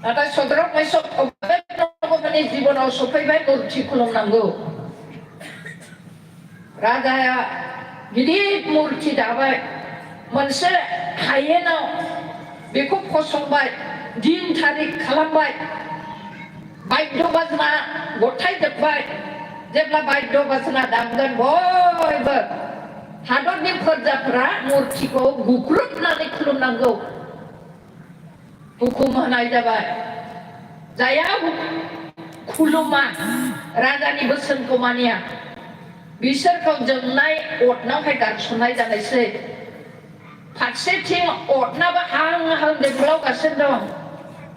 नाथाय सदरक मैसक अबेदनग'नि जिबनाव सफैबाय मुर्ति खुलुमनांगौ राजाया गिदिर मुर्ति दाबाय मोनसे हायेनाव बेखौ फसंबाय दिन थारिख खालामबाय बायद्य बाजना गथायजोब्बाय जेब्ला बायद्य बाजना दामगोन बयबो हादरनि फोरजाफोरा मुर्तिखौ गुग्रुबनानै खुलुमनांगौ हुकुम होनाय जाबाय जाया खुलुमा राजानि बोसोनखौ मानिया बिसोरखौ जोंनाय अरनावहाय गारसननाय जानायसै फारसेथिं अरनाबो हां हां देग्लावगासिनो दं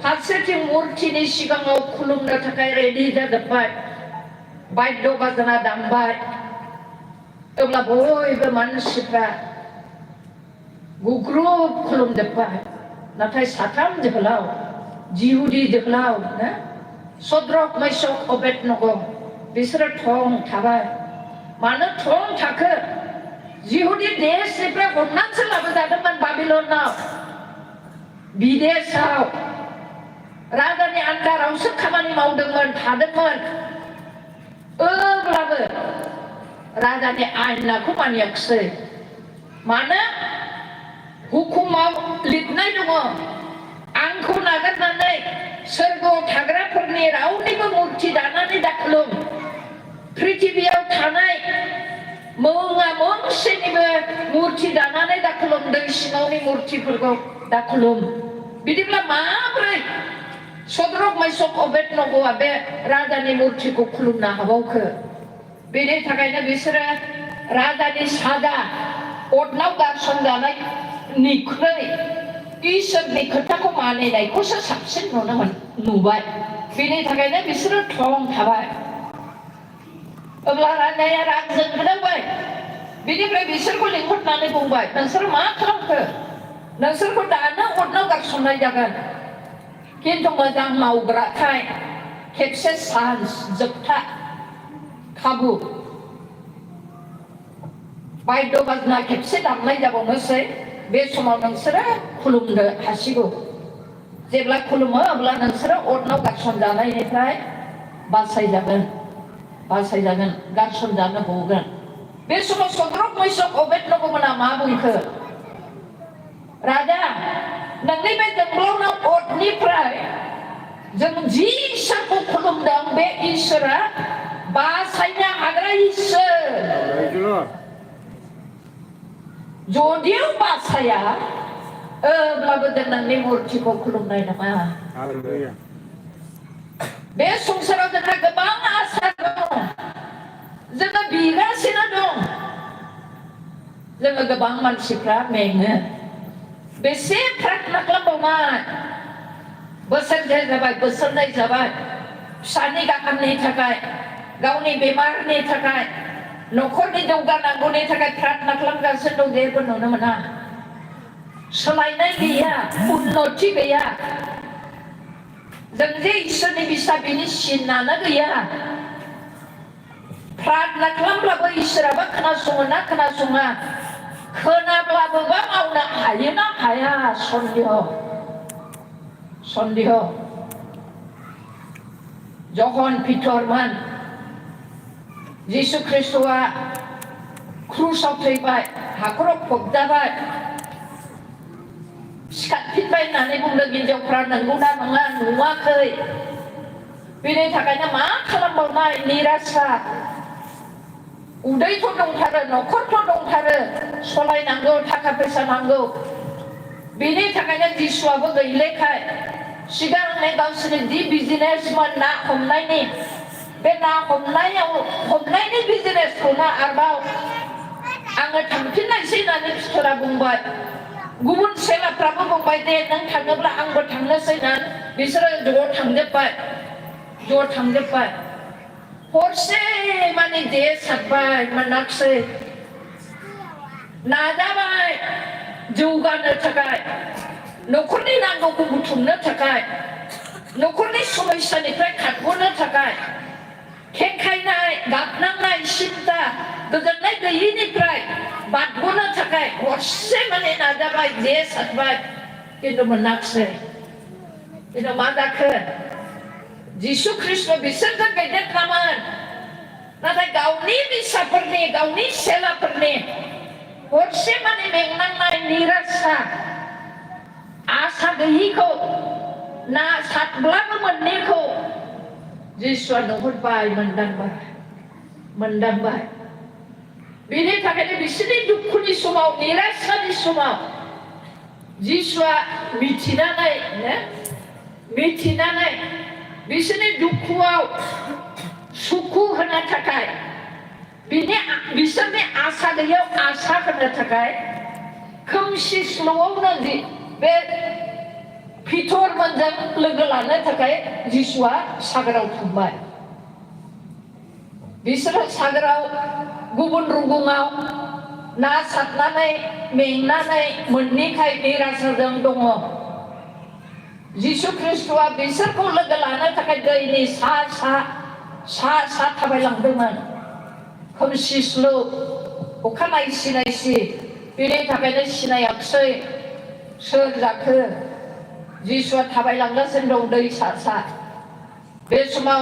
फारसेथिं मुर्तिनि सिगाङाव खुलुमनो थाखाय रेडि जाजोब्बाय बायद्य बाजना दामबाय अब्ला बयबो मानसिफ्रा गुग्रुब खुलुमजोब्बाय नाथाय साथाम जोहोलाव जिहुदी जोहोलाव सद्रक मैसक अबेदनग' बिसोरो थं थाबाय मानो थं थाखो जिहुदी देशनिफ्राय हमनानैसो लाबोजादोंमोन बाबिलनाव बिदेशआव राजानि आन्दारावसो खामानि मावदोंमोन थादोंमोन अब्लाबो राजानि आयनाखौ मानियाखिसै मानो हुकुमाव लिरनाय दङ आंखौ नागारनानै सोरगोआव थाग्राफोरनि रावनिबो मुर्ति दानानै दाखुलुम पृथिबियाव थानाय मोङा मोनसेनिबो मुर्ति दानानै दाखुलुम दै सिङावनि मुर्तिफोरखौ दाखुलुम बिदिब्ला माबोरै सद्रक मैसक अबेदनग'आ बे राजानि मुर्तिखौ खुलुमनो हाबावखो बेनि थाखायनो बिसोरो राजानि साजा अरनाव गारसनजानायनिख्रुइ इसोरनि खोथाखौ मानिनायखौसो साबसिन नुबाय बेनि थाखायनो बिसोरो थं थाबाय अब्ला राजाया राग जोंग्रोबाय बिनिफ्राय बिसोरखौ लिंहरनानै बुंबाय नोंसोर मा खालामखो नोंसोरखौ दानो अरनाव गारसननाय जागोन किन्तु मोजां मावग्राखाय खेबसे चान्स जोबथा खाबु बायद्य बाजना खेबसे दामनाय जाबावनोसै बे समाव नोंसोरो खुलुमनो हासिगौ जेब्ला खुलुमो अब्ला नोंसोरो अरनाव गारसनजानायनिफ्राय बासायजागोन गारसनजानो गगोन बे समाव सद्रक मैसक अबेदनग'मोना मा बुंखो राजा नोंनि बे जोंब्लावनाव अरनिफ्राय जों जि इसोरखौ खुलुमदों बे इसोरा बासायनो हाग्रा इसोर जदिव बासाया अब्लाबो जों नोंनि मुर्तिखौ खुलुमनाय नङा बे संसाराव जोंहा गोबां आसा दं जोङो बिगासिनो दं जोङो गोबां मानसिफ्रा मेङो बेसे प्रार्थना खालामबावनाय बोसोरसे जाबाय बोसोरनै जाबाय फिसानि गाहामनि थाखाय गावनि बेमारनि थाखाय न'खरनि जौगानांगौनि थाखाय प्रार्थना खालामगासिनो दं जेबो नुनो मोना सोलायनाय गैया उन्नति गैया जों जे इसोरनि बिसा बिनि सिनानो गैया प्रार्थना खालामब्लाबो इसोराबो खोनासङो ना खोनासङा खोनाब्लाबो मावनो हायो ना हाया सन्देह जहन पिटरमोन जिसु ख्रिस्ट'आ क्रुसाव थैबाय हाखराव फबजाबाय सिखारफिनबाय होननानै बुंदों हिनजावफ्रा नंगौना नङा नुवाखै बेनि थाखायनो मा खालामबावनाय निराशा उदैथ' दंथारो न'खरथ' दंथारो सलायनांगौ थाखा फैसा नांगौ बेनि थाखायनो जिसुआबो गैलेखाय सिगांनि गावसोरनि जि बिजनेसमोन ना हमनायनि बे ना हमनायनि बिजनेसखौनो आरोबाव आङो थांफिननायसै होननानै पिटरा बुंबाय गुबुन सेलाफ्राबो बुंबाय दे नों थाङोब्ला आंबो थांनोसै होननानै बिसोरो ज' थांजोब्बाय हरसे माने जे सारबाय मोनाखिसै नाजाबाय जौगानो थाखाय न'खरनि नांगौखौ बुथुमनो थाखाय न'खरनि समस्यानिफ्राय खारग'नो थाखाय खेंखायनाय गाबनांनाय सिन्ता गोजोननाय गैयिनिफ्राय बारग'नो थाखाय हरसे माने नाजाबाय जे सारबाय खिन्थु मोनाखिसै खिन्थु मा जाखो जिसु ख्रिस्ट' बिसोरखौ दैदेनलामोन नाथाय गावनि फिसाफोरनि गावनि सेलाफोरनि हरसे माने मेंनांनाय निरासा आसा गैयिखौ ना साथब्लाबो मोननैखौ जिसुआ नुहुरबाय मोनदांबाय बेनि थाखायनो बिसोरनि दुखुनि समाव निरासानि समाव जिसुआ मिथिनानै बिसोरनि दुखुआव सुखु होनो थाखाय बिसोरनि आसा गैयैयाव आसा होनो थाखाय खोमसि स्ल'आवनो बे फिथरमोनजों लोगो लानो थाखाय जिसुआ सागोराव थांबाय बिसोरो सागोराव गुबुन रुगुङाव ना सारनानै मेंनानै मोननैखाय निरासाजों दङ जिसु ख्रिस्ट'आ बिसोरखौ लोगो लानो थाखाय दैनि सा थाबायलांदोंमोन खोमसि स्लु अखा नायसि बेनि थाखायनो सिनायाखिसै सोर जाखो जिसुआ थाबायलांगासिनो दं दै सा बे समाव